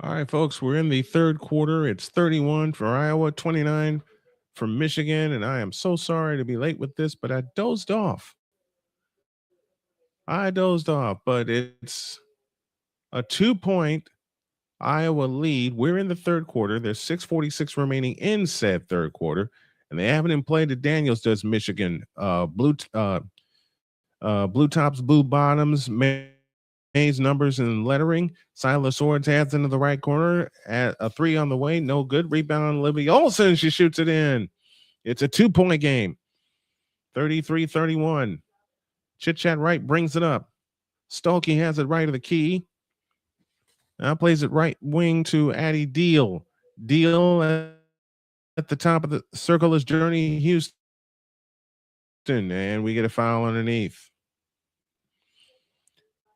All right, folks, we're in the third quarter. It's 31 for Iowa, 29 for Michigan, and I am so sorry to be late with this, but I dozed off. But it's a 2-point Iowa lead. We're in the third quarter. There's 6:46 remaining in said third quarter, and they haven't even played the Daniels. Does Michigan? Blue tops, blue bottoms, Mays numbers and lettering. Syla Swords heads into the right corner. At a 3 on the way, no good. Rebound, Olivia Olson. She shoots it in. It's a 2-point game. 33-31. Chit Chat Right brings it up. Stuelke has it right of the key. Now plays it right wing to Addie Deal. Deal at the top of the circle is Journey Houston. And we get a foul underneath.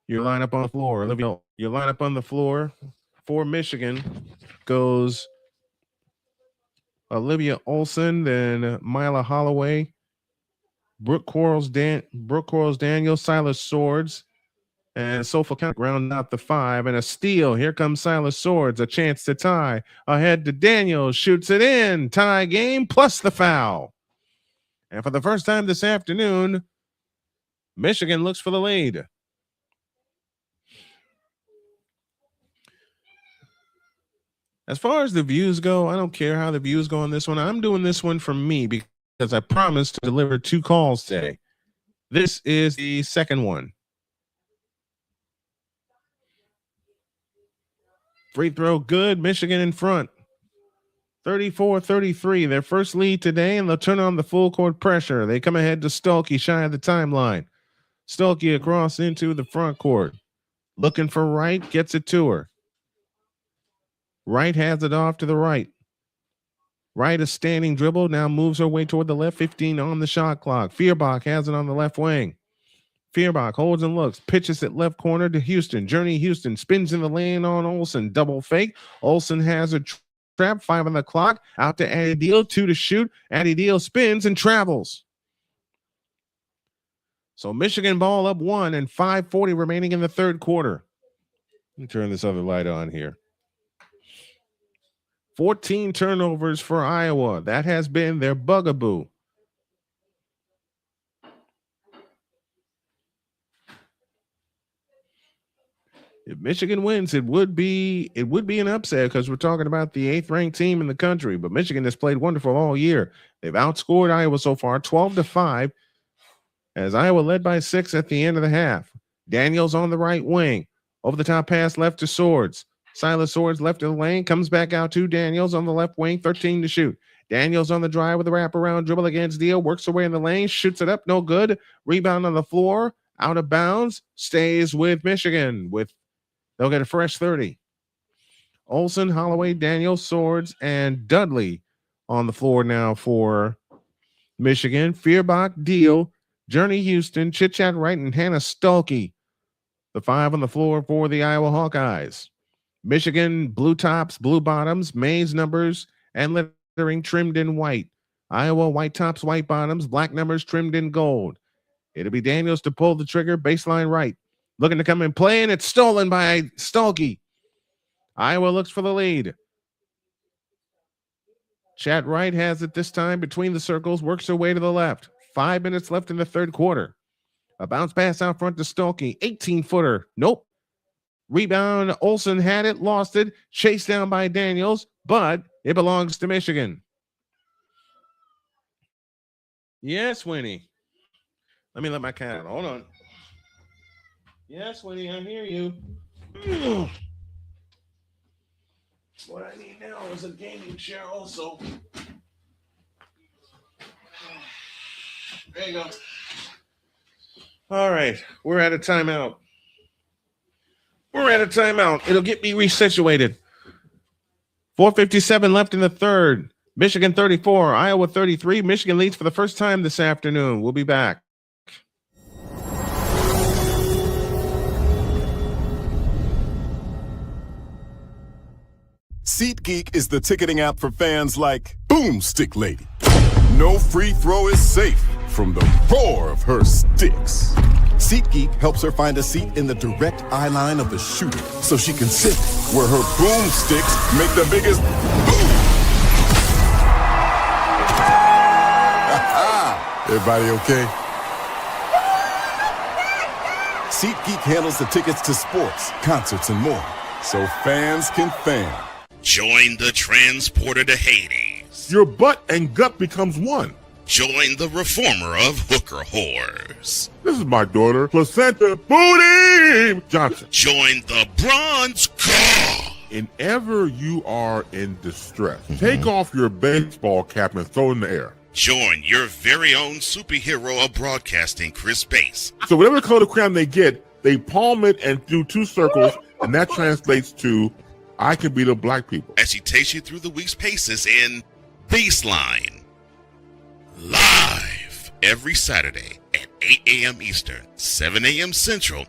Your lineup on the floor. Olivia, your lineup on the floor for Michigan goes Olivia Olson, then Myla Holloway, Brooke Quarles Daniels, Syla Swords, and Sofa Count round out the 5, and a steal. Here comes Syla Swords, a chance to tie. Ahead to Daniels, shoots it in. Tie game plus the foul. And for the first time this afternoon, Michigan looks for the lead. As far as the views go, I don't care how the views go on this one. I'm doing this one for me because I promised to deliver 2 calls today. This is the second one. Free throw good. Michigan in front. 34-33. Their first lead today, and they'll turn on the full court pressure. They come ahead to Stuelke, shy of the timeline. Stuelke across into the front court. Looking for Wright, gets it to her. Wright has it off to the right. Wright, a standing dribble, now moves her way toward the left, 15 on the shot clock. Feuerbach has it on the left wing. Feuerbach holds and looks, pitches it left corner to Houston. Journey Houston spins in the lane on Olson. Double fake. Olson has a trap, 5 on the clock. Out to Addie Deal, 2 to shoot. Addie Deal spins and travels. So Michigan ball up 1 and 5:40 remaining in the third quarter. Let me turn this other light on here. 14 turnovers for Iowa. That has been their bugaboo. If Michigan wins, it would be an upset because we're talking about the 8th-ranked team in the country. But Michigan has played wonderful all year. They've outscored Iowa so far 12-5, as Iowa led by 6 at the end of the half. Daniels on the right wing. Over the top pass left to Swords. Syla Swords left of the lane, comes back out to Daniels on the left wing, 13 to shoot. Daniels on the drive with a wraparound dribble against Deal, works away in the lane, shoots it up, no good. Rebound on the floor, out of bounds, stays with Michigan. They'll get a fresh 30. Olson, Holloway, Daniels, Swords, and Dudley on the floor now for Michigan. Feuerbach, Deal, Journey Houston, Chit Chat Right, and Hannah Stuelke. The 5 on the floor for the Iowa Hawkeyes. Michigan, blue tops, blue bottoms, Mays numbers, and lettering trimmed in white. Iowa, white tops, white bottoms, black numbers trimmed in gold. It'll be Daniels to pull the trigger, baseline right. Looking to come and play, and it's stolen by Stuelke. Iowa looks for the lead. Chat Right has it this time between the circles, works her way to the left. 5 minutes left in the third quarter. A bounce pass out front to Stuelke. 18-footer. Nope. Rebound. Olson had it, lost it, chased down by Daniels, but it belongs to Michigan. Yes, Winnie. Let me let my cat out. Hold on. Yes, Winnie, I hear you. What I need now is a gaming chair also. There you go. All right, we're at a timeout. It'll get me resituated. 4:57 left in the third. Michigan 34, Iowa 33. Michigan leads for the first time this afternoon. We'll be back. SeatGeek is the ticketing app for fans like Boomstick Lady. No free throw is safe from the roar of her sticks. SeatGeek helps her find a seat in the direct eye line of the shooter so she can sit where her boomsticks make the biggest boom. Everybody okay? SeatGeek handles the tickets to sports, concerts, and more, so fans can fan. Join the transporter to Hades. Your butt and gut becomes one. Join the reformer of hooker whores. This is my daughter, Placenta Booty Johnson. Join the bronze car. Whenever you are in distress, take off your baseball cap and throw it in the air. Join your very own superhero of broadcasting, Chris Bass. So whatever color crown they get, they palm it and do 2 circles, and that translates to, I can beat up black people. As he takes you through the week's paces in Baseline. Live every Saturday at 8 a.m. Eastern, 7 a.m. Central,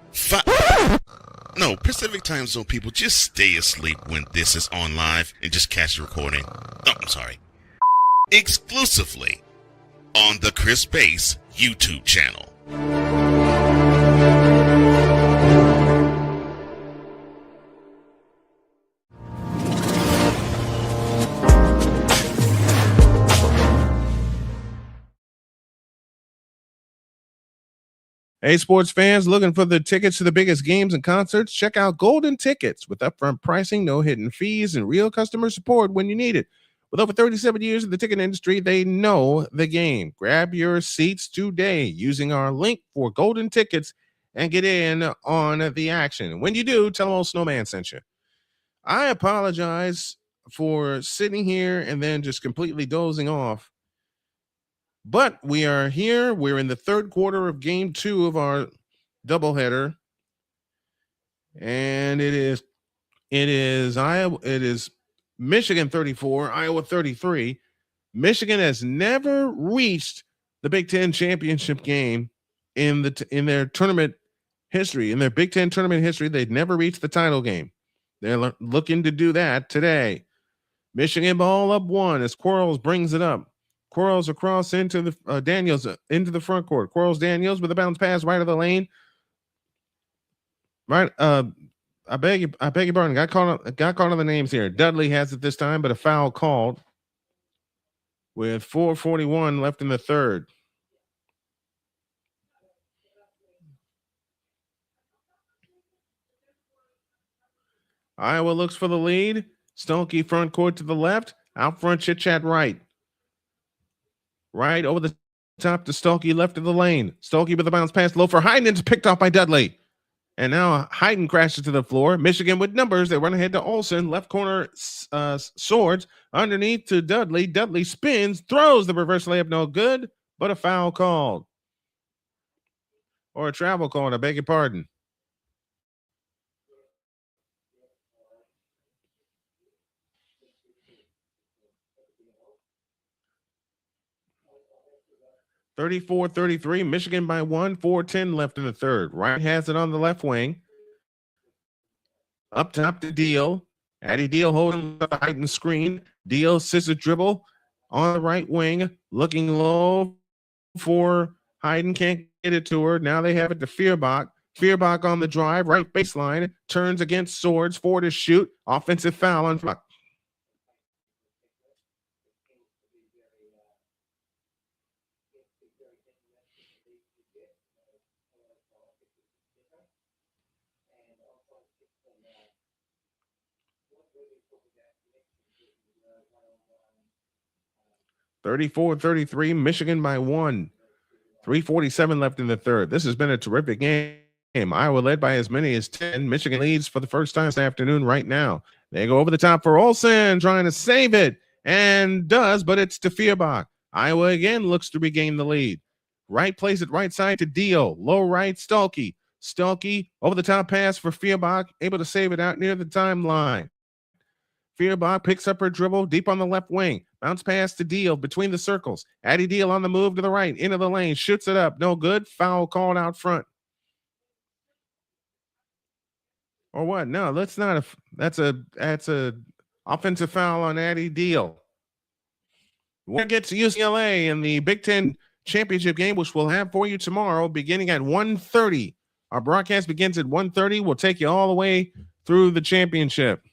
Pacific time zone people, just stay asleep when this is on live and just catch the recording. Oh, I'm sorry. Exclusively on the Chris Bass YouTube channel. Hey, sports fans looking for the tickets to the biggest games and concerts? Check out Golden Tickets with upfront pricing, no hidden fees, and real customer support when you need it. With over 37 years in the ticket industry, they know the game. Grab your seats today using our link for Golden Tickets and get in on the action. When you do, tell them old Snowman sent you. I apologize for sitting here and then just completely dozing off. But we are here. We're in the third quarter of game 2 of our doubleheader. And it is Michigan 34, Iowa 33. Michigan has never reached the Big Ten championship game in their tournament history. In their Big Ten tournament history, they've never reached the title game. They're looking to do that today. Michigan ball up 1 as Quarles brings it up. Quarles across into the Daniels into the front court. Quarles Daniels with a bounce pass right of the lane. Right. I beg your pardon. Got caught on the names here. Dudley has it this time, but a foul called with 4:41 left in the third. Iowa looks for the lead. Stuelke front court to the left. Out front, Chit-Chat right. Right over the top to Stuelke left of the lane. Stuelke with a bounce pass low for Heiden. It's picked off by Dudley. And now Heiden crashes to the floor. Michigan with numbers. They run ahead to Olson. Left corner, Swords. Underneath to Dudley. Dudley spins, throws the reverse layup. No good, but a foul called. Or a travel called. I beg your pardon. (34-33), Michigan by 1, 4:10 left in the third. Wright has it on the left wing. Up top to Deal. Addie Deal holding the Heiden screen. Deal scissor dribble on the right wing. Looking low for Heiden. Can't get it to her. Now they have it to Feuerbach. Feuerbach on the drive. Right baseline. Turns against Swords. 4 to shoot. Offensive foul on Feuerbach. (34-33), Michigan by 1. 3:47 left in the third. This has been a terrific game. Iowa led by as many as 10. Michigan leads for the first time this afternoon right now. They go over the top for Olson, trying to save it, and does, but it's to Feuerbach. Iowa again looks to regain the lead. Wright plays it right side to Deal. Low right, Stuelke. Stuelke over the top pass for Feuerbach, able to save it out near the timeline. Feuerbach picks up her dribble deep on the left wing. Bounce pass to Deal between the circles. Addie Deal on the move to the right, into the lane, shoots it up. No good. Foul called out front. Or what? No, that's not that's a offensive foul on Addie Deal. Winner gets UCLA in the Big Ten championship game, which we'll have for you tomorrow, beginning at 1:30. Our broadcast begins at 1:30. We'll take you all the way through the championship.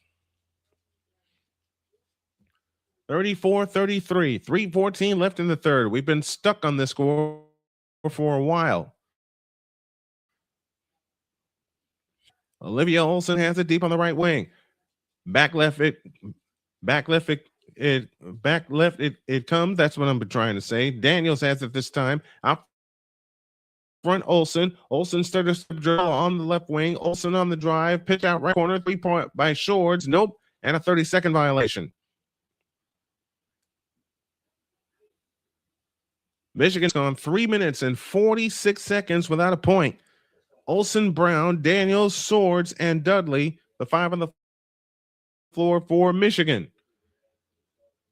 34-33, 3:14 left in the third. We've been stuck on this score for a while. Olivia Olson has it deep on the right wing. Back left it comes. That's what I'm trying to say. Daniels has it this time. Out front, Olson. Olson started to dribble on the left wing. Olson on the drive. Pitch out right corner. 3-point by Swords. Nope. And a 30-second violation. Michigan's gone 3 minutes and 46 seconds without a point. Olson, Brown, Daniels, Swords, and Dudley, the 5 on the floor for Michigan.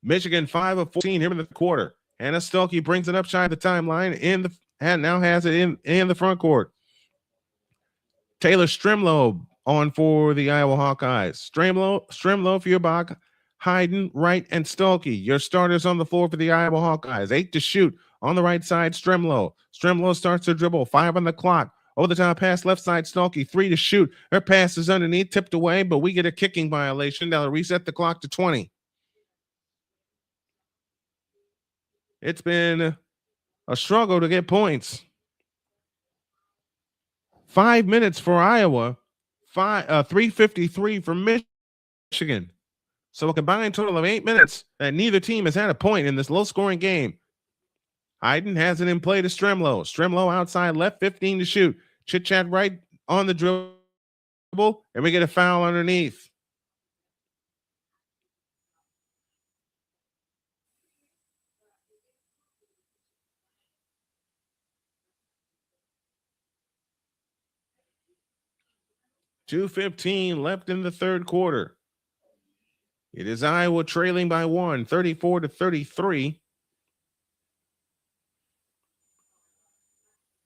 Michigan 5 of 14 here in the quarter. Hannah Stuelke brings it up shy of the timeline and now has it in the front court. Taylor Strimlow on for the Iowa Hawkeyes. Strimlow, Feuerbach, Heiden, Wright, and Stuelke. Your starters on the floor for the Iowa Hawkeyes. 8 to shoot on the right side. Strimlow starts to dribble. 5 on the clock. Over the top pass, left side, Stuelke, 3 to shoot. Her pass is underneath, tipped away, but we get a kicking violation. That'll reset the clock to 20. It's been a struggle to get points. 5 minutes for Iowa, 3:53 for Michigan. So a combined total of 8 minutes that neither team has had a point in this low-scoring game. Heiden has it in play to Strimlow. Strimlow outside left, 15 to shoot. Chit-chat right on the dribble, and we get a foul underneath. .2:15 left in the third quarter. It is Iowa trailing by 1, 34-33.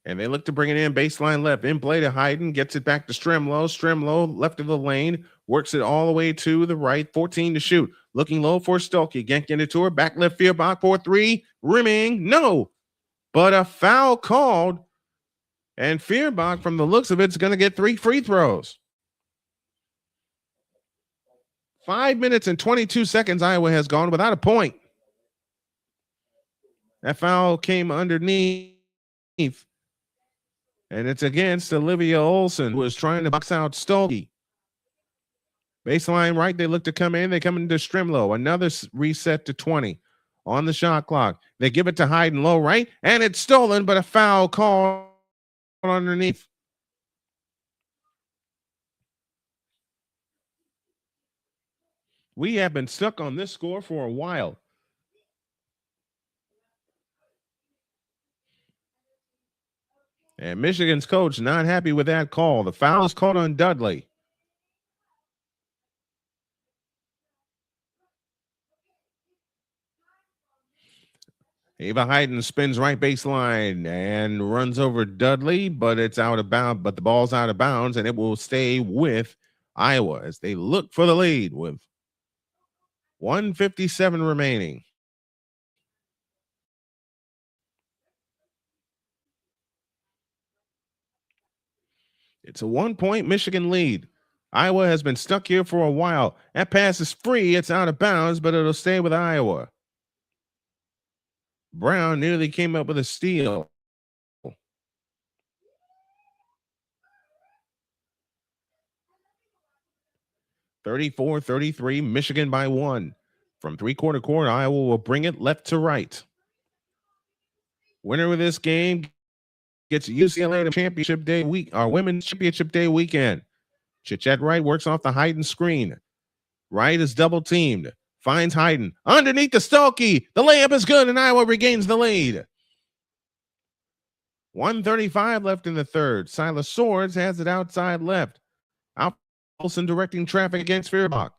And they look to bring it in baseline left. In play to Heiden, gets it back to Strimlow. Strimlow left of the lane, works it all the way to the right. 14 to shoot. Looking low for Stuelke. Can't get it to her. Back left Feuerbach for 3. Rimming. No. But a foul called. And Feuerbach, from the looks of it, is going to get 3 free throws. 5 minutes and 22 seconds Iowa has gone without a point. That foul came underneath. And it's against Olivia Olson, who is trying to box out Stuelke. Baseline right, they look to come in. They come into Strimlow. Another reset to 20 on the shot clock. They give it to Heiden low right, and it's stolen, but a foul call underneath. We have been stuck on this score for a while. And Michigan's coach not happy with that call. The foul is called on Dudley. Ava Heiden spins right baseline and runs over Dudley, but it's out of bounds. But the ball's out of bounds, and it will stay with Iowa as they look for the lead with 1:57 remaining. It's a 1-point Michigan lead. Iowa has been stuck here for a while. That pass is free. It's out of bounds, but it'll stay with Iowa. Brown nearly came up with a steal. (34-33), Michigan by 1. From three-quarter court, Iowa will bring it left to right. Winner of this game gets UCLA to championship day week, our women's championship day weekend. Chit-chat right works off the Heiden screen. Wright is double teamed. Finds Heiden underneath the Stuelke. The layup is good, and Iowa regains the lead. 1:35 left in the third. Syla Swords has it outside left. Olson directing traffic against Feuerbach.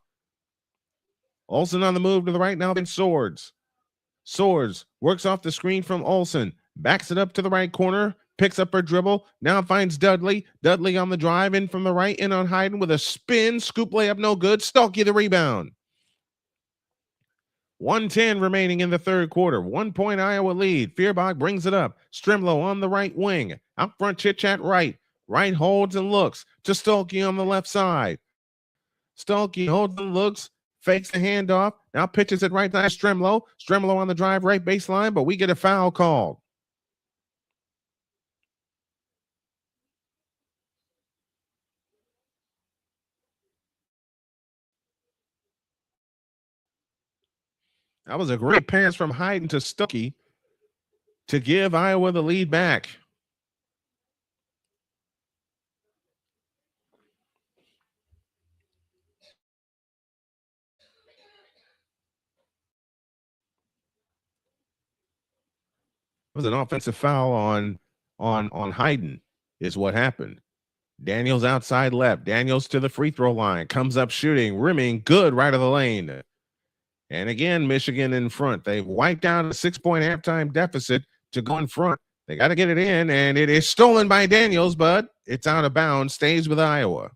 Olson on the move to the right now, then Swords. Swords works off the screen from Olson. Backs it up to the right corner. Picks up her dribble. Now finds Dudley. Dudley on the drive in from the right, in on Heiden with a spin. Scoop layup, no good. Stuelke the rebound. 1:10 remaining in the third quarter. 1 point Iowa lead. Feuerbach brings it up. Strimlow on the right wing. Out front, Chit-Chat right. Right holds and looks to Stuelke on the left side. Stuelke holds and looks, fakes the handoff. Now pitches it right to Strimlow. Strimlow on the drive right baseline, but we get a foul called. That was a great pass from Heiden to Stuelke to give Iowa the lead back. It was an offensive foul on Heiden is what happened. Daniels outside left. Daniels to the free throw line. Comes up shooting. Rimming good right of the lane. And again, Michigan in front. They've wiped out a 6-point halftime deficit to go in front. They got to get it in, and it is stolen by Daniels, but it's out of bounds. Stays with Iowa.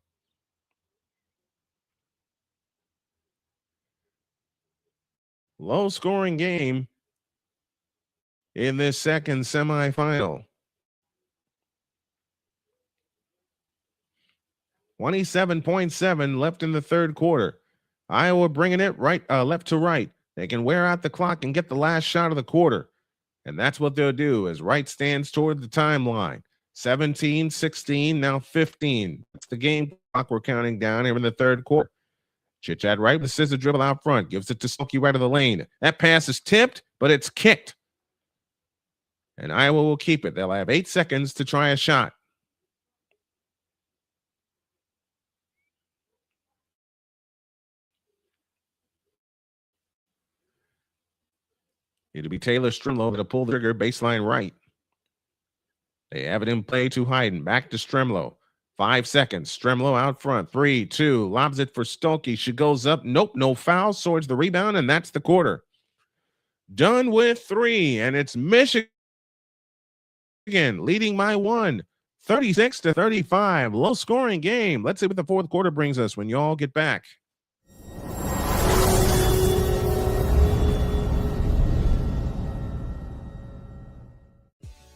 Low scoring game in this second semifinal. 27.7 left in the third quarter. Iowa bringing it right, left to right. They can wear out the clock and get the last shot of the quarter. And that's what they'll do as Wright stands toward the timeline. 17, 16, now 15. That's the game clock we're counting down here in the third quarter. Chit-Chat right with the scissor dribble out front. Gives it to Stuelke right of the lane. That pass is tipped, but it's kicked. And Iowa will keep it. They'll have 8 seconds to try a shot. It'll be Taylor Strimlow that'll pull the trigger baseline right. They have it in play to Heiden. Back to Strimlow. 5 seconds. Strimlow out front. 3, 2. Lobs it for Stuelke. She goes up. Nope, no foul. Swords the rebound, and that's the quarter. Done with 3, and it's Michigan leading by 1. 36-35. Low scoring game. Let's see what the fourth quarter brings us when y'all get back.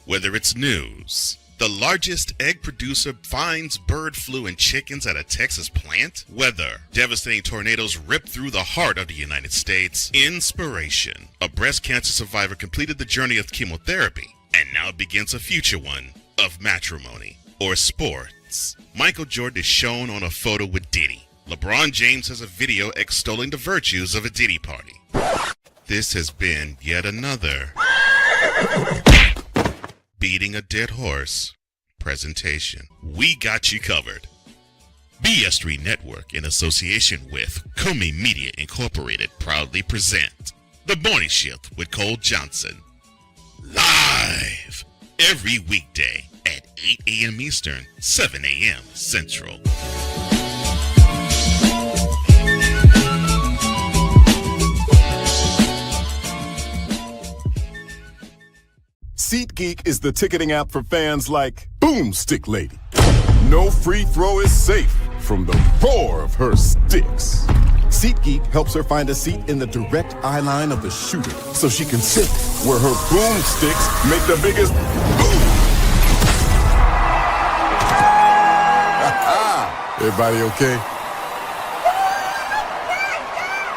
Whether it's news, the largest egg producer finds bird flu in chickens at a Texas plant, weather, devastating tornadoes rip through the heart of the United States, inspiration, a breast cancer survivor completed the journey of chemotherapy, and now begins a future one of matrimony or sports. Michael Jordan is shown on a photo with Diddy. LeBron James has a video extolling the virtues of a Diddy party. This has been yet another beating a dead horse presentation. We got you covered. BS3 Network, in association with Comey Media Incorporated, proudly present The Morning Shift with Cole Johnson. Live every weekday at 8 a.m. Eastern, 7 a.m. Central. SeatGeek is the ticketing app for fans like Boomstick Lady. No free throw is safe from the roar of her sticks. SeatGeek helps her find a seat in the direct eye line of the shooter so she can sit where her boomsticks make the biggest boom. Everybody okay?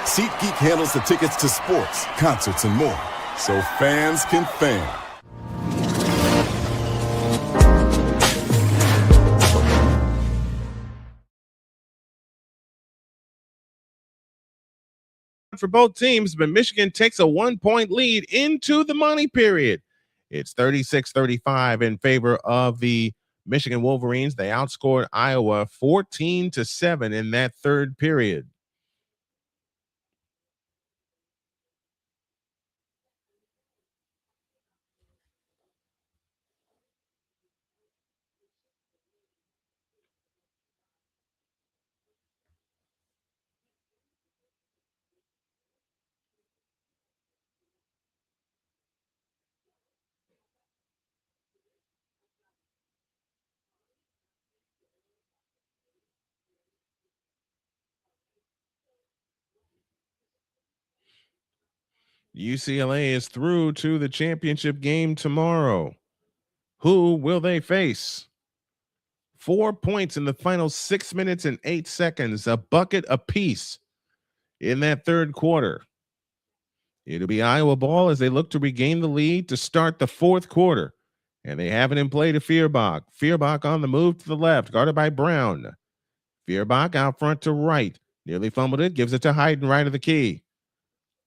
SeatGeek handles the tickets to sports, concerts, and more, so fans can fan. For both teams, but Michigan takes a 1-point lead into the money period. It's 36-35 in favor of the Michigan Wolverines. They outscored Iowa 14-7 in that third period. UCLA is through to the championship game tomorrow. Who will they face? 4 points in the final 6 minutes and 8 seconds, a bucket apiece in that third quarter. It'll be Iowa ball as they look to regain the lead to start the fourth quarter. And they have it in play to Feuerbach. Feuerbach on the move to the left, guarded by Brown. Feuerbach out front to right. Nearly fumbled it, gives it to Heiden right of the key.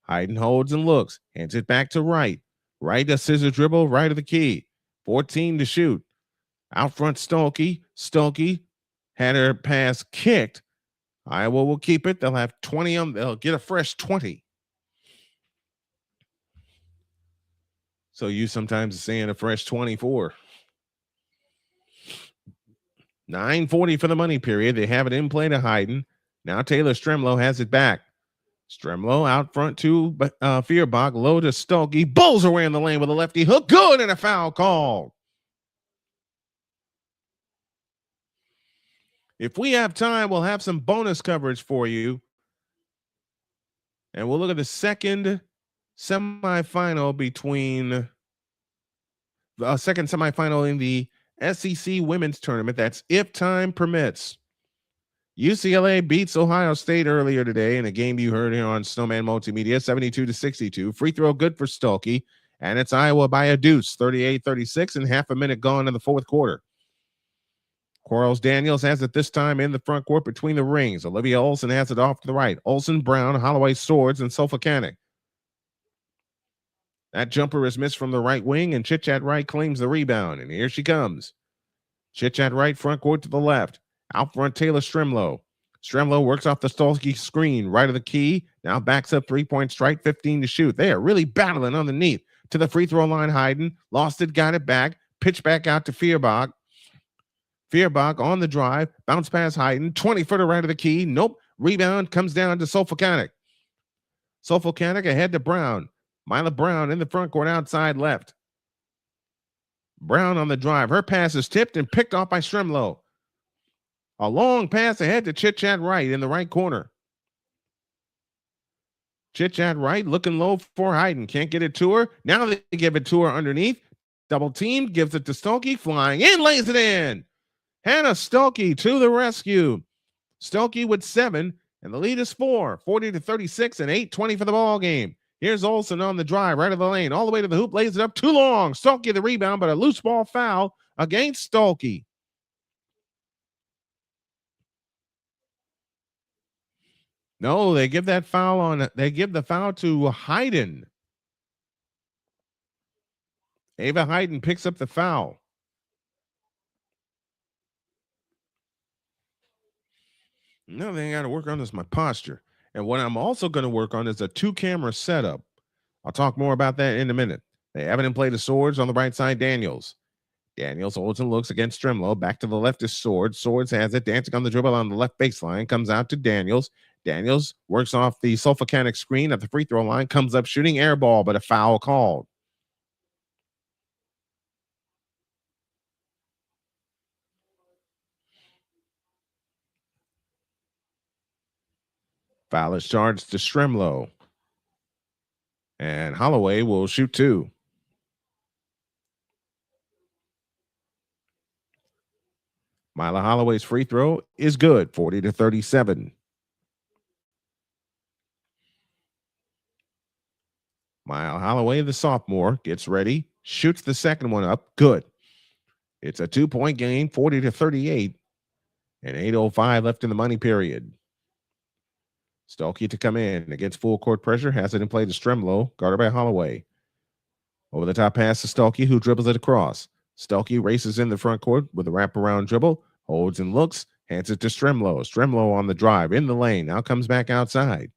Heiden holds and looks, hands it back to right. Right, a scissor dribble, right of the key. 14 to shoot. Out front, Stuelke. Stuelke had her pass kicked. Iowa will keep it. They'll have 20 on. They'll get a fresh 20. So you sometimes saying a fresh 24. 9:40 for the money period. They have it in play to Heiden. Now Taylor Stremlow has it back. Stremlow out front to Feuerbach. Low to Stuelke. Bowls away in the lane with a lefty hook. Good, and a foul call. If we have time, we'll have some bonus coverage for you. And we'll look at the second semifinal between the second semifinal in the SEC women's tournament. That's if time permits. UCLA beats Ohio State earlier today in a game you heard here on Snowman Multimedia, 72-62. Free throw good for Stuelke, and it's Iowa by a deuce, 38-36, and half a minute gone in the fourth quarter. Quarles Daniels has it this time in the front court between the rings. Olivia Olson has it off to the right. Olson, Brown, Holloway, Swords, and Sulfakanik. That jumper is missed from the right wing, and Chitchat Wright claims the rebound, and here she comes. Chitchat Wright front court to the left. Out front, Taylor Stremlow. Stremlow works off the Stuelke screen, right of the key. Now backs up, three-point strike, 15 to shoot. They are really battling underneath. To the free throw line, Heiden. Lost it, got it back. Pitch back out to Feuerbach. Feuerbach on the drive. Bounce pass Heiden. 20-footer right of the key. Nope. Rebound comes down to Sulfakanik. Sulfakanik ahead to Brown. Mila Brown in the front court outside left. Brown on the drive. Her pass is tipped and picked off by Stremlow. A long pass ahead to Chitchat Wright in the right corner. Chitchat Wright looking low for Heiden. Can't get it to her. Now they give it to her underneath. Double team. Gives it to Stuelke. Flying in. Lays it in. Hannah Stuelke to the rescue. Stuelke with 7. And the lead is 4. 40-36 and 8:20 for the ball game. Here's Olson on the drive, right of the lane, all the way to the hoop, lays it up too long. Stuelke the rebound, but a loose ball foul against Stuelke. No, they give that foul on. They give the foul to Heiden. Ava Heiden picks up the foul. Another thing I got to work on is my posture. And what I'm also going to work on is a 2-camera setup. I'll talk more about that in a minute. They have it in play to Swords on the right side, Daniels. Daniels holds and looks against Stremlow. Back to the left is Swords. Swords has it, dancing on the dribble on the left baseline. Comes out to Daniels. Daniels works off the Sulfakanik screen at the free throw line. Comes up shooting air ball, but a foul called. Foul is charged to Stremlow. And Holloway will shoot 2. Mila Holloway's free throw is good, 40-37. Mila Holloway, the sophomore, gets ready, shoots the second one up, good. It's a 2-point game, 40-38, and 8:05 left in the money period. Stuelke to come in against full court pressure, has it in play to Stremlow, guarded by Holloway. Over the top pass to Stuelke, who dribbles it across. Stuelke races in the front court with a wraparound dribble, holds and looks, hands it to Stremlow. Stremlow on the drive, in the lane, now comes back outside.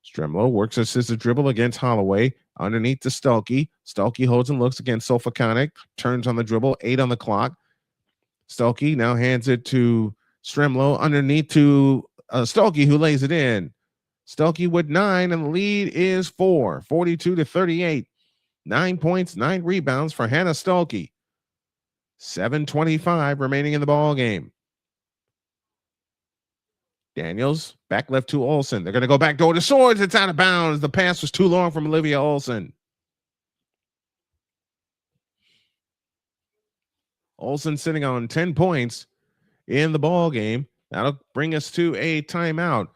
Stremlow works a scissor dribble against Holloway, underneath to Stuelke. Stuelke holds and looks against Sulfakanik, turns on the dribble, 8 on the clock. Stuelke now hands it to Stremlow, underneath to Stuelke, who lays it in. Stuelke with 9, and the lead is 4, 42-38. 9 points, 9 rebounds for Hannah Stuelke. 7:25 remaining in the ball game. Daniels, back left to Olson. They're going to go back door to Swords. It's out of bounds. The pass was too long from Olivia Olson. Olson sitting on 10 points in the ball game. That'll bring us to a timeout.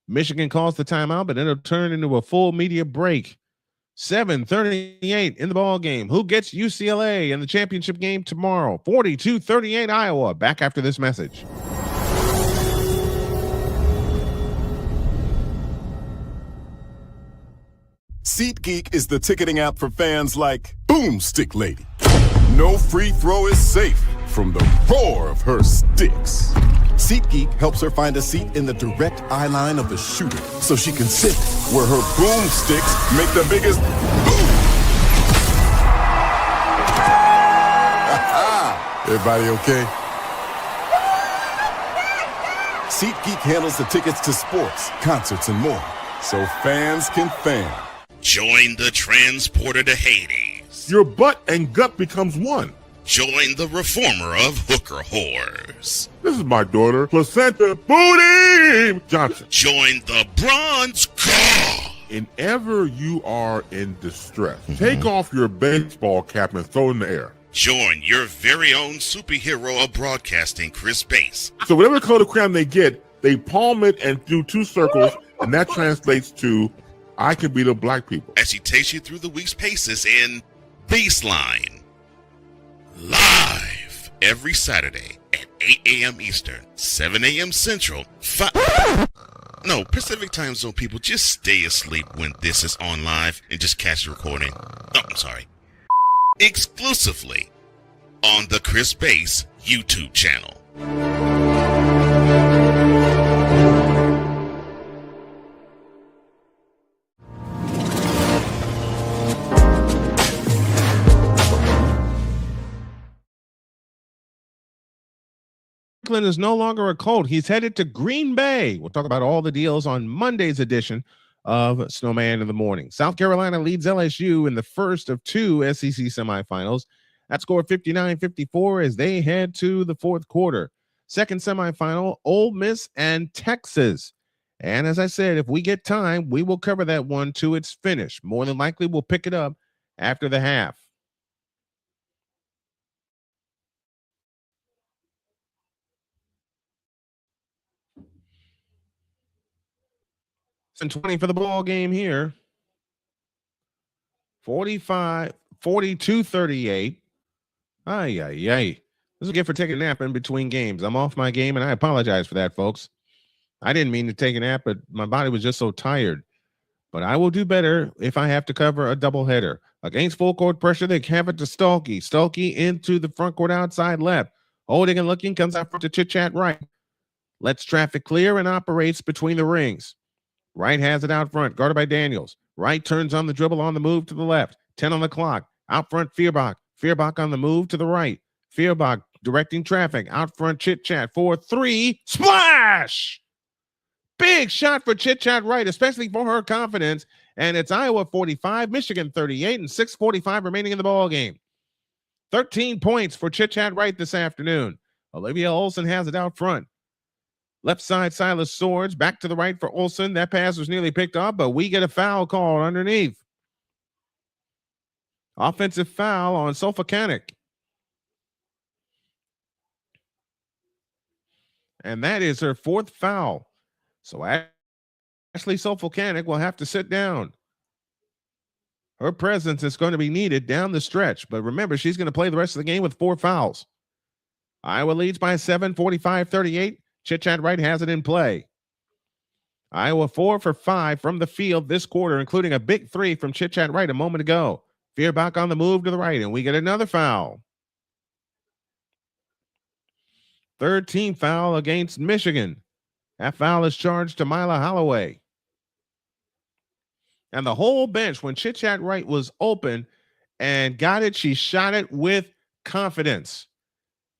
Michigan calls the timeout, but it'll turn into a full media break. 7:38 in the ball game. Who gets UCLA in the championship game tomorrow? 42-38 Iowa. Back after this message. SeatGeek is the ticketing app for fans like Boomstick Lady. No free throw is safe from the roar of her sticks. SeatGeek helps her find a seat in the direct eye line of the shooter so she can sit where her boomsticks make the biggest boom. Everybody okay? SeatGeek handles the tickets to sports, concerts, and more, so fans can fan. Join the transporter to Hades. Your butt and gut becomes one. Join the reformer of hooker whores. This is my daughter, Placenta Booty Johnson. Join the bronze car. Whenever you are in distress, take off your baseball cap and throw it in the air. Join your very own superhero of broadcasting, Chris Bass. So whatever color crayon they get, they palm it and do two circles, and that translates to, I can beat up black people. As she takes you through the week's paces in Baseline. Live every Saturday at 8 a.m. Eastern, 7 a.m. Central, Pacific time zone people, just stay asleep when this is on live and just catch the recording. Oh, I'm sorry. Exclusively on the Chris Bass YouTube channel. Franklin is no longer a Colt. He's headed to Green Bay. We'll talk about all the deals on Monday's edition of Snowman in the Morning. South Carolina leads LSU in the first of two SEC semifinals. That score 59-54 as they head to the fourth quarter. Second semifinal, Ole Miss and Texas. And as I said, if we get time, we will cover that one to its finish. More than likely, we'll pick it up after the half. And 20 for the ball game here. 42-38. Ay. This is a gift for taking a nap in between games. I'm off my game, and I apologize for that, folks. I didn't mean to take a nap, but my body was just so tired. But I will do better if I have to cover a doubleheader. Against full court pressure, they have it to Stuelke. Stuelke into the front court outside left. Holding and looking, comes out front to chit-chat right. Lets traffic clear and operates between the rings. Right has it out front, guarded by Daniels. Right turns on the dribble on the move to the left. 10 on the clock. Out front, Feuerbach. Feuerbach on the move to the right. Feuerbach directing traffic. Out front, Chit-Chat for three. Splash! Big shot for Chit-Chat Right, especially for her confidence. And it's Iowa 45, Michigan 38, and 6:45 remaining in the ball game. 13 points for Chit-Chat Right this afternoon. Olivia Olson has it out front. Left side, Syla Swords. Back to the right for Olson. That pass was nearly picked up, but we get a foul call underneath. Offensive foul on Sofakanik. And that is her fourth foul. So Ashley Sofakanik will have to sit down. Her presence is going to be needed down the stretch. But remember, she's going to play the rest of the game with 4 fouls. Iowa leads by 7, 45-38. Chit-Chat Right has it in play. Iowa 4 for 5 from the field this quarter, including a big 3 from Chit-Chat Right a moment ago. Feuerbach on the move to the right, and we get another foul. Third team foul against Michigan. That foul is charged to Mila Holloway. And the whole bench, when Chit-Chat Right was open and got it, she shot it with confidence.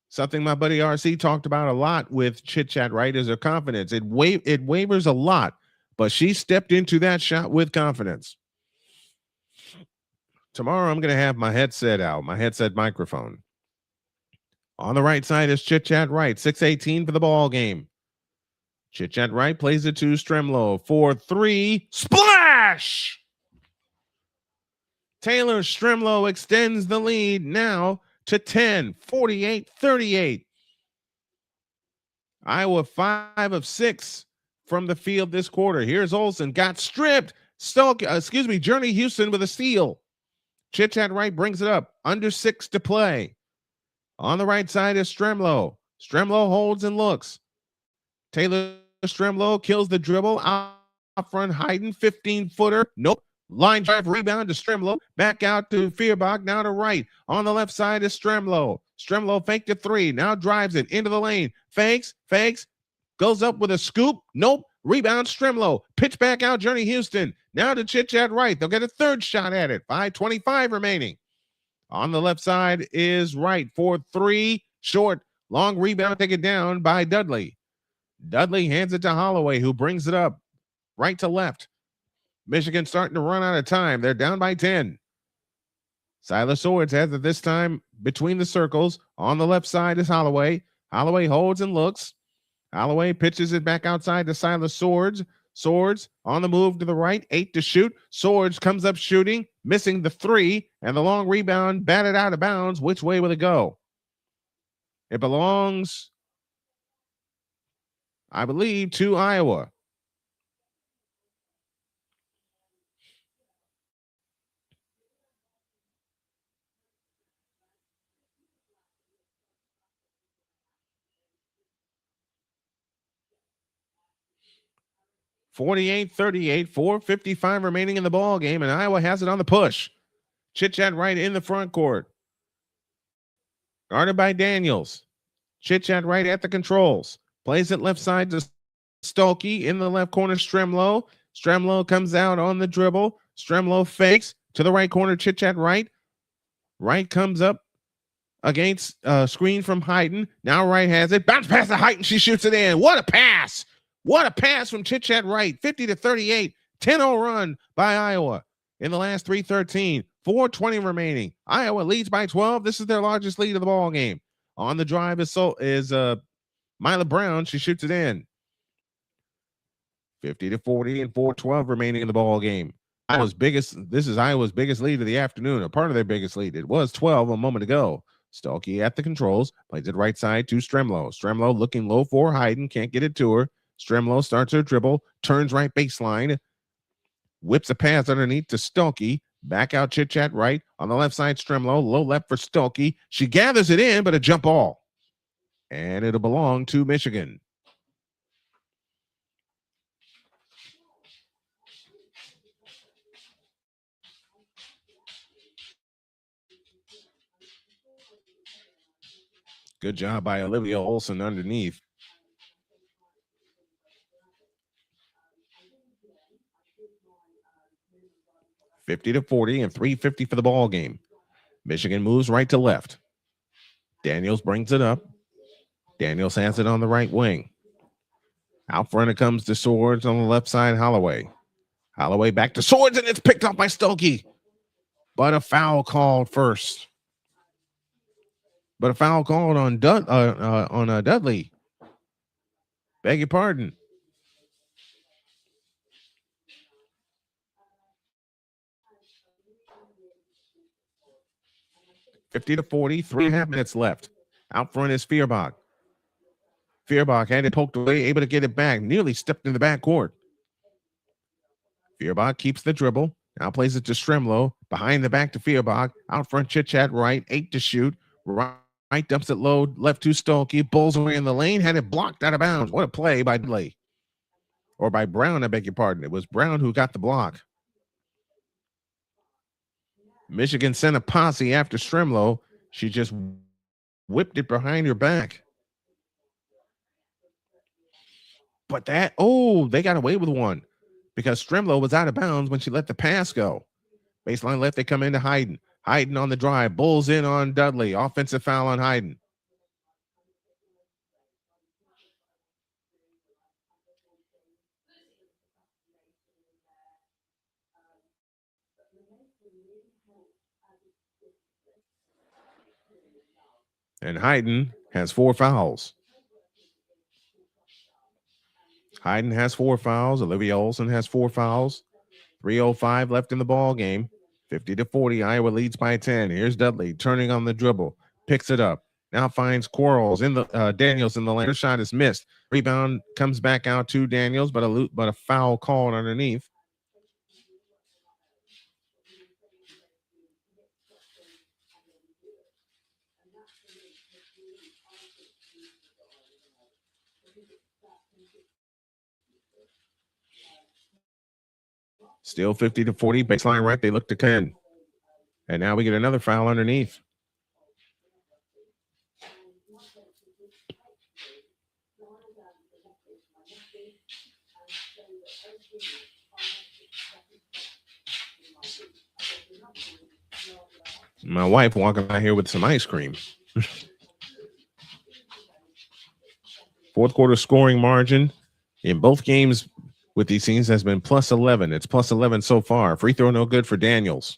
Something my buddy RC talked about a lot with Chit-Chat Right is her confidence. It wavers a lot, but she stepped into that shot with confidence. Tomorrow I'm going to have my headset out, my headset microphone. On the right side is Chit-Chat Right, 6:18 for the ball game. Chit Chat right plays it to Stremlo. 4-3. Splash! Taylor Stremlo extends the lead now to 10, 48-38. Iowa 5 of 6 from the field this quarter. Here's Olson, got stripped. Journey Houston with a steal. Chit Chat right brings it up. Under 6 to play. On the right side is Stremlo. Stremlo holds and looks. Taylor Stremlo kills the dribble. Out front, Heiden, 15-footer. Nope. Line drive rebound to Stremlo. Back out to Feuerbach. Now to right. On the left side is Stremlo. Stremlo faked a 3. Now drives it into the lane. Fakes. Goes up with a scoop. Nope. Rebound Stremlo. Pitch back out Journey Houston. Now to Chit Chat right. They'll get a third shot at it. 5:25 remaining. On the left side is Wright. 4-3. Short. Long rebound taken down by Dudley. Dudley hands it to Holloway, who brings it up right to left. Michigan starting to run out of time. They're down by 10. Syla Swords has it this time between the circles. On the left side is Holloway. Holloway holds and looks. Holloway pitches it back outside to Syla Swords. Swords on the move to the right. 8 to shoot. Swords comes up shooting, missing the 3, and the long rebound batted out of bounds. Which way will it go? It belongs, I believe, to Iowa. (48-38), 4:55 remaining in the ball game, and Iowa has it on the push. Chit Chat right in the front court. Guarded by Daniels. Chit Chat right at the controls. Plays it left side to Stuelke. In the left corner, Stremlo. Stremlo comes out on the dribble. Stremlo fakes to the right corner. Chit Chat right. Right comes up against screen from Heiden. Now Wright has it. Bounce past the Heiden. She shoots it in. What a pass. What a pass from Chit Chat Wright. 50-38. 10-0 run by Iowa in the last 3:13. 4:20 remaining. Iowa leads by 12. This is their largest lead of the ball game. On the drive is Mila Brown. She shoots it in. 50-40 and 4:12 remaining in the ball game. This is Iowa's biggest lead of the afternoon, a part of their biggest lead. It was 12 a moment ago. Stuelke at the controls, plays it right side to Stremlo. Stremlo looking low for Heiden, can't get it to her. Stremlo starts her dribble, turns right baseline, whips a pass underneath to Stuelke. Back out Chit Chat right. On the left side, Stremlo, low left for Stuelke. She gathers it in, but a jump ball. And it'll belong to Michigan. Good job by Olivia Olson underneath. (50-40) and 3:50 for the ball game. Michigan moves right to left. Daniels brings it up. Daniels has it on the right wing. Out front it comes to Swords on the left side. Holloway. Holloway back to Swords, and it's picked up by Stuelke. But a foul called first. But a foul called on Dudley. Beg your pardon. (50-40), 3.5 minutes left. Out front is Feuerbach. Feuerbach had it poked away, able to get it back. Nearly stepped in the backcourt. Feuerbach keeps the dribble. Now plays it to Stremlo. Behind the back to Feuerbach. Out front, Chit Chat right. 8 to shoot. Right dumps it low. Left to Stuelke. Bulls away in the lane. Had it blocked out of bounds. What a play by Dudley. Or by Brown, I beg your pardon. It was Brown who got the block. Michigan sent a posse after Stremlo. She just whipped it behind her back. But they got away with one because Stremlo was out of bounds when she let the pass go. Baseline left, they come into Heiden. Heiden on the drive. Bulls in on Dudley. Offensive foul on Heiden. And Heiden has 4 fouls. Heiden has 4 fouls. Olivia Olson has 4 fouls. 3:05 left in the ball game. 50-40. Iowa leads by 10. Here's Dudley turning on the dribble. Picks it up. Now finds Quarles in the Daniels in the lane. Her shot is missed. Rebound comes back out to Daniels, but a foul called underneath. Still 50-40. Baseline right. They look to 10. And now we get another foul underneath. My wife walking out here with some ice cream. Fourth quarter scoring margin in both games with these teams has been plus 11. It's plus 11 so far. Free throw no good for Daniels.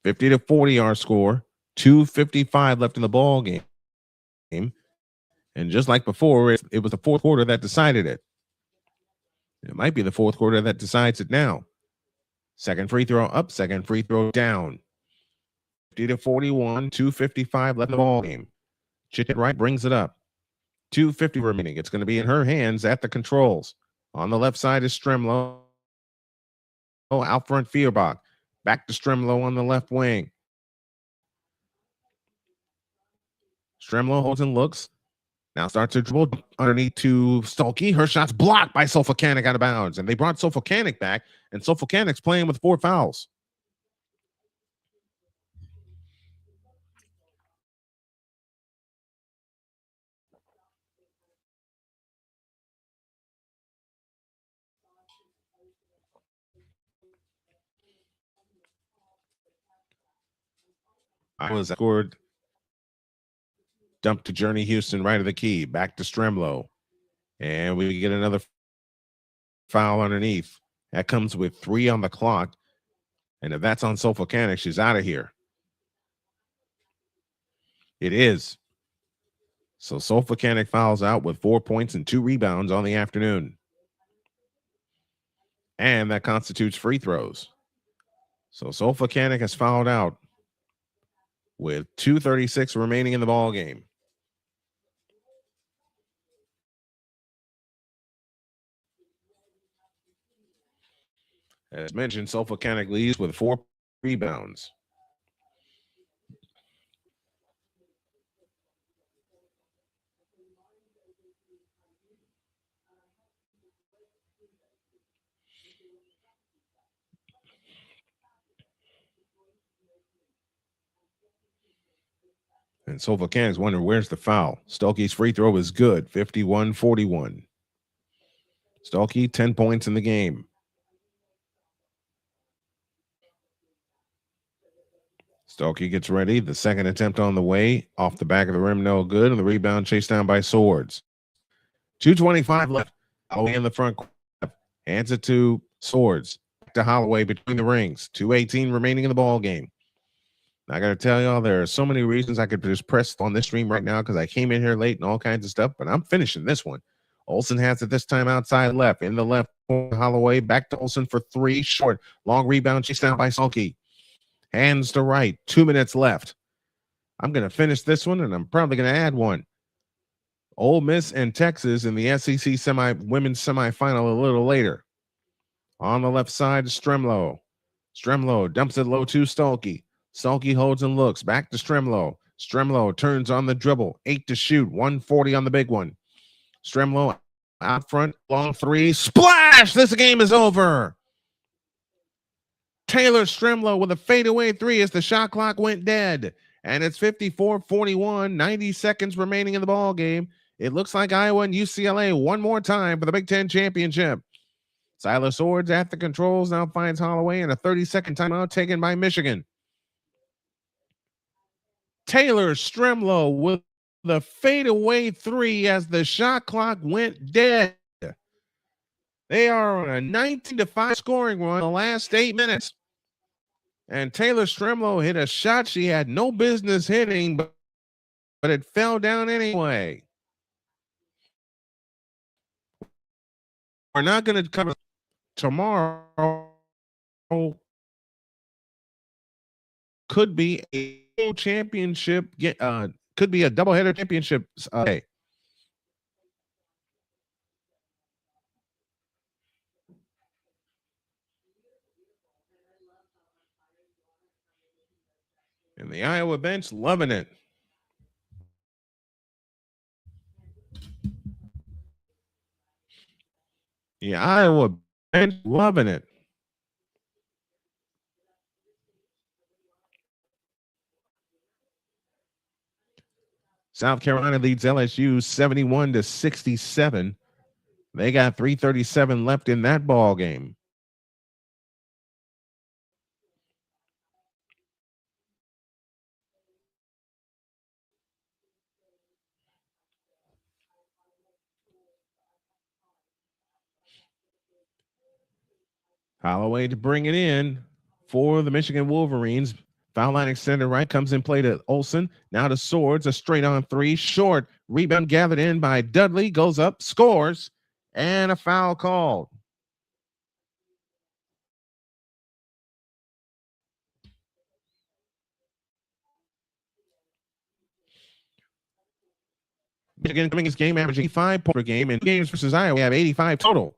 50-40 our score. 2:55 left in the ball game. And just like before, it was the fourth quarter that decided it. It might be the fourth quarter that decides it now. Second free throw up, second free throw down. 50-41, 2:55 left in the ball game. Chicken Wright brings it up. 2:50 remaining. It's going to be in her hands at the controls. On the left side is Stremlow. Out front, Feuerbach. Back to Stremlow on the left wing. Stremlow holds and looks. Now starts to dribble underneath to Stuelke. Her shot's blocked by Sofocanic out of bounds. And they brought Sofocanic back, and Sofocanic's playing with 4 fouls. Iowa scored. Dump to Journey Houston, right of the key. Back to Stremlow. And we get another foul underneath. That comes with 3 on the clock. And if that's on Sofocanic, she's out of here. It is. So Sofocanic fouls out with 4 points and 2 rebounds on the afternoon. And that constitutes free throws. So Sofocanic has fouled out with 2:36 remaining in the ball game. As mentioned, Sofocanic leads with 4 rebounds. And Sofocanic's wondering, where's the foul? Stuelke's free throw is good, 51-41. Stuelke, 10 points in the game. Stuelke gets ready. The second attempt on the way. Off the back of the rim, no good. And the rebound chased down by Swords. 2:25 left. Holloway in the front. Hands it to Swords. Back to Holloway between the rings. 2:18 remaining in the ball game. I got to tell y'all, there are so many reasons I could just press on this stream right now because I came in here late and all kinds of stuff, but I'm finishing this one. Olson has it this time outside left. In the left corner, Holloway. Back to Olson for 3. Short. Long rebound chased down by Stuelke. Hands to right. 2 minutes left. I'm going to finish this one, and I'm probably going to add one. Ole Miss and Texas in the SEC women's semifinal a little later. On the left side, Stremlow. Stremlow dumps it low to Stuelke. Stuelke holds and looks. Back to Stremlow. Stremlow turns on the dribble. 8 to shoot. 140 on the big one. Stremlow out front. Long 3. Splash! This game is over. Taylor Stremlow with a fadeaway 3 as the shot clock went dead. And it's 54-41. 90 seconds remaining in the ball game. It looks like Iowa and UCLA one more time for the Big Ten championship. Syla Swords at the controls now finds Holloway, and a 30-second timeout taken by Michigan. Taylor Stremlow with the fadeaway 3 as the shot clock went dead. They are on a 19-5 scoring run in the last 8 minutes. And Taylor Stremlow hit a shot she had no business hitting, but it fell down anyway. not going to cover tomorrow. Could be a championship. Could be a doubleheader championship day. And the Iowa bench loving it. The Iowa bench loving it. South Carolina leads LSU 71-67. They got 3:37 left in that ball game. Holloway to bring it in for the Michigan Wolverines. Foul line extended right, comes in play to Olson. Now to Swords, a straight on three, short. Rebound gathered in by Dudley, goes up, scores, and a foul called. Michigan coming this game averaging 5 points per game. In games versus Iowa, we have 85 total.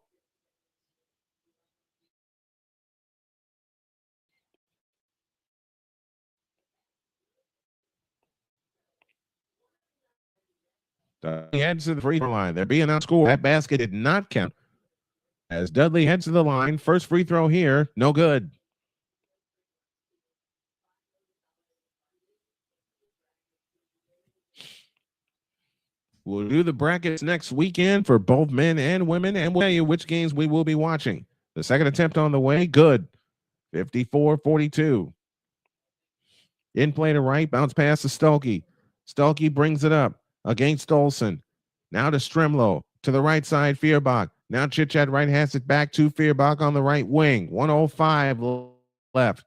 He heads to the free throw line. They're being outscored. That basket did not count. As Dudley heads to the line, first free throw here, no good. We'll do the brackets next weekend for both men and women, and we'll tell you which games we will be watching. The second attempt on the way, good. 54-42. In play to right, bounce pass to Stuelke. Stuelke brings it up against Olson. Now to Stremlow. To the right side, Feuerbach. Now Chitchat right has it back to Feuerbach on the right wing. 1:05 left.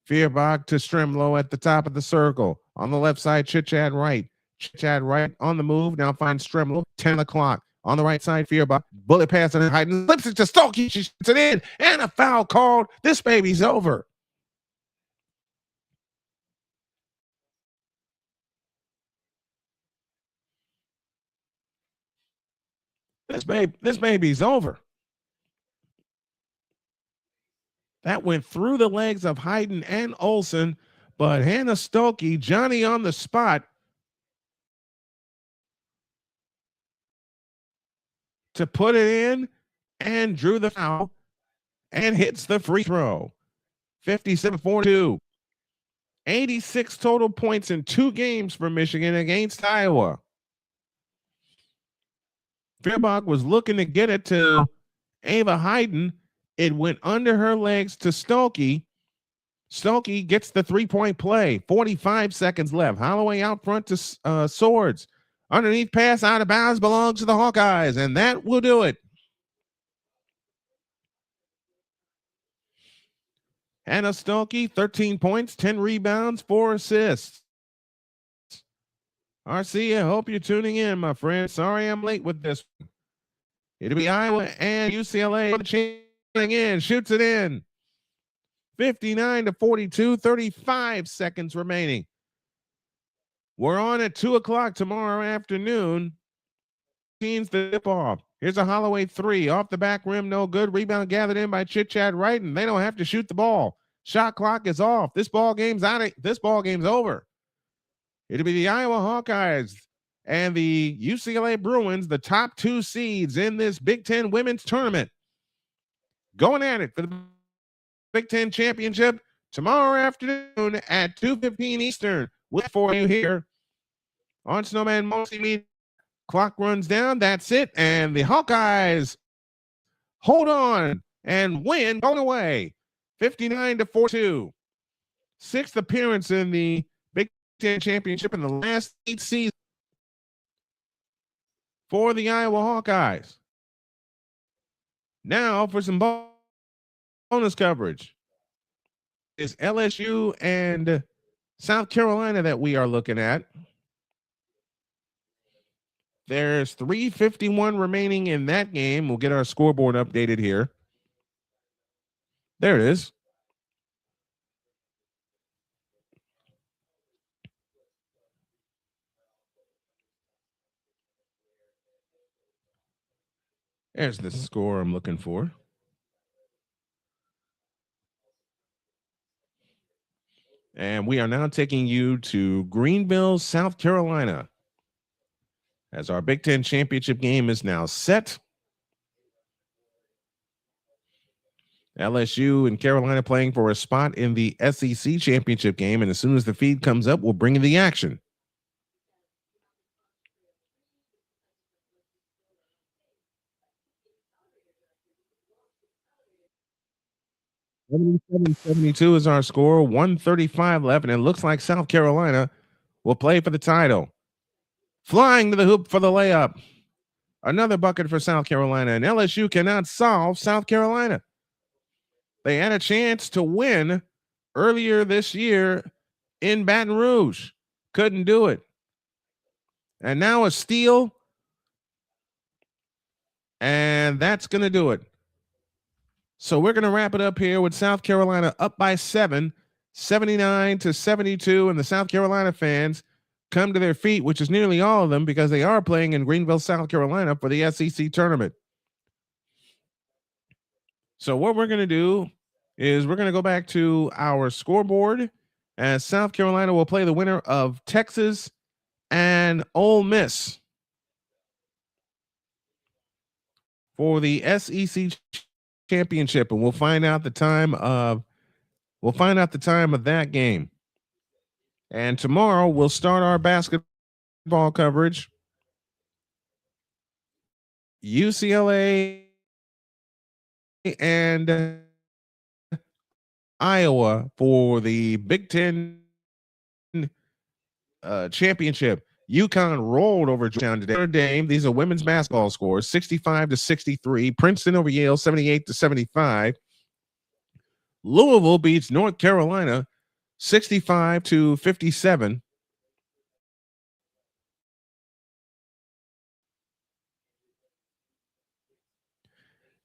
Feuerbach to Stremlow at the top of the circle. On the left side, Chitchat right. Chitchat right on the move. Now finds Stremlow. 10 o'clock. On the right side, Feuerbach. Bullet pass and Heiden. Flips it to Stuelke. She shoots it in. And a foul called. This baby's over. This baby's over. That went through the legs of Heiden and Olson, but Hannah Stuelke, Johnny on the spot, to put it in and drew the foul and hits the free throw. 57-42. 86 total points in 2 games for Michigan against Iowa. Feuerbach was looking to get it to Ava Heiden. It went under her legs to Stuelke. Stuelke gets the 3-point play. 45 seconds left. Holloway out front to Swords. Underneath pass out of bounds belongs to the Hawkeyes, and that will do it. Hannah Stuelke, 13 points, 10 rebounds, 4 assists. RC, I hope you're tuning in, my friend. Sorry I'm late with this. It'll be Iowa and UCLA tuning in. Shoots it in. 59-42, 35 seconds remaining. We're on at 2 o'clock tomorrow afternoon. Teams the tip off. Here's a Holloway 3 off the back rim, no good. Rebound gathered in by Chitchat Wright, and they don't have to shoot the ball. Shot clock is off. This ball game's over. It'll be the Iowa Hawkeyes and the UCLA Bruins, the top 2 seeds in this Big Ten women's tournament, going at it for the Big Ten championship tomorrow afternoon at 2:15 Eastern. Wait for you here on Snowman Multimedia. Clock runs down. That's it. And the Hawkeyes hold on and win going away. 59-42. 6th appearance in the Big Ten championship in the last 8 seasons for the Iowa Hawkeyes. Now for some bonus coverage. It's LSU and South Carolina that we are looking at. There's 3:51 remaining in that game. We'll get our scoreboard updated here. There it is. There's the score I'm looking for. And we are now taking you to Greenville, South Carolina, as our Big Ten championship game is now set. LSU and Carolina playing for a spot in the SEC championship game. And as soon as the feed comes up, we'll bring you the action. (77-72) is our score. 1:35 left, and it looks like South Carolina will play for the title. Flying to the hoop for the layup. Another bucket for South Carolina, and LSU cannot solve South Carolina. They had a chance to win earlier this year in Baton Rouge. Couldn't do it. And now a steal. And that's going to do it. So we're going to wrap it up here with South Carolina up by 7, 79-72. And the South Carolina fans come to their feet, which is nearly all of them, because they are playing in Greenville, South Carolina for the SEC tournament. So what we're going to do is we're going to go back to our scoreboard, as South Carolina will play the winner of Texas and Ole Miss for the SEC championship, and we'll find out the time of that game. And tomorrow we'll start our basketball coverage. UCLA and Iowa for the Big Ten championship. UConn rolled over Georgetown today. These are women's basketball scores: 65-63. Princeton over Yale, 78-75. Louisville beats North Carolina, 65-57.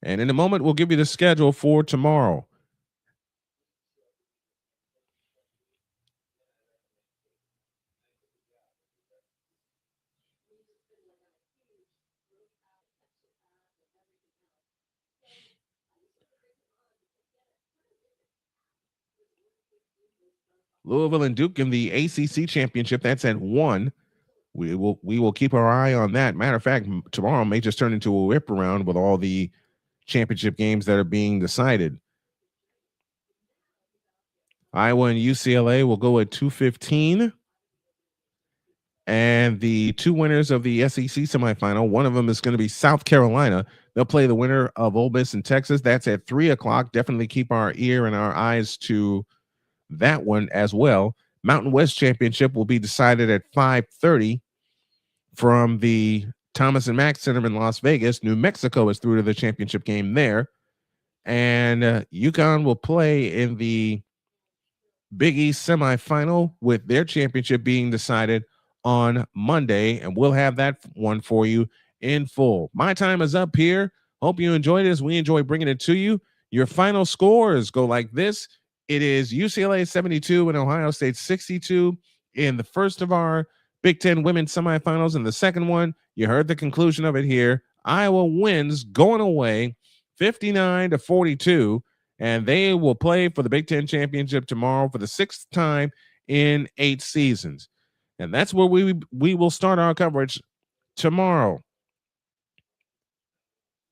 And in a moment, we'll give you the schedule for tomorrow. Louisville and Duke in the ACC championship. That's at 1. We will keep our eye on that. Matter of fact, tomorrow may just turn into a whip around with all the championship games that are being decided. Iowa and UCLA will go at 2:15. And the two winners of the SEC semifinal, one of them is going to be South Carolina. They'll play the winner of Ole Miss and Texas. That's at 3 o'clock. Definitely keep our ear and our eyes to that one as well. Mountain West Championship will be decided at 5:30 from the Thomas and Mack Center in Las Vegas. New Mexico is through to the championship game there. And UConn will play in the Big East semifinal, with their championship being decided on Monday. And we'll have that one for you in full. My time is up here. Hope you enjoyed this. We enjoy bringing it to you. Your final scores go like this. It is UCLA 72 and Ohio State 62 in the first of our Big Ten women's semifinals. And the second one, you heard the conclusion of it here. Iowa wins going away 59-42, and they will play for the Big Ten championship tomorrow for the 6th time in 8 seasons. And that's where we will start our coverage tomorrow.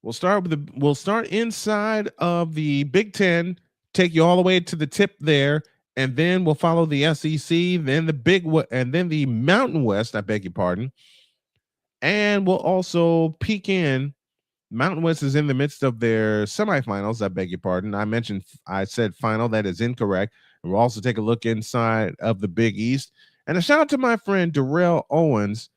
We'll start inside of the Big Ten, take you all the way to the tip there, and then we'll follow the SEC, then the Mountain West, I beg your pardon. And we'll also peek in. Mountain West is in the midst of their semifinals, I beg your pardon. I said final, that is incorrect. And we'll also take a look inside of the Big East. And a shout out to my friend Darrell Owens.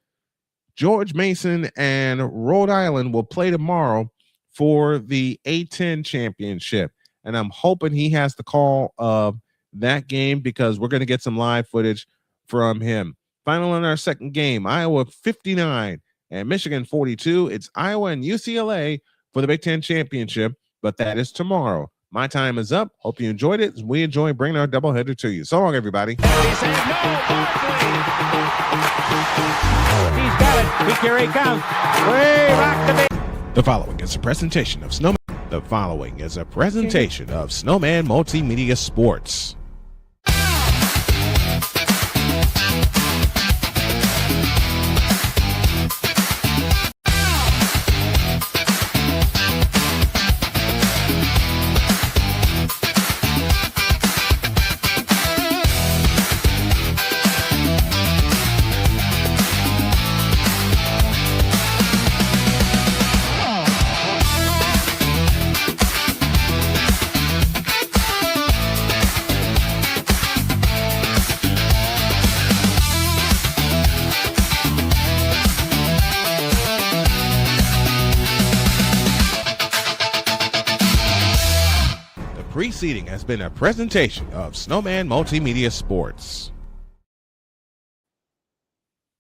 George Mason and Rhode Island will play tomorrow for the A10 championship. And I'm hoping he has the call of that game, because we're going to get some live footage from him. Final in our second game, Iowa 59 and Michigan 42. It's Iowa and UCLA for the Big Ten Championship, but that is tomorrow. My time is up. Hope you enjoyed it. We enjoy bringing our doubleheader to you. So long, everybody. He's got it. Here he comes. Way rock the big. The following is a presentation of Snowman. The following is a presentation of Snowman Multimedia Sports. Preceding has been a presentation of Snowman Multimedia Sports.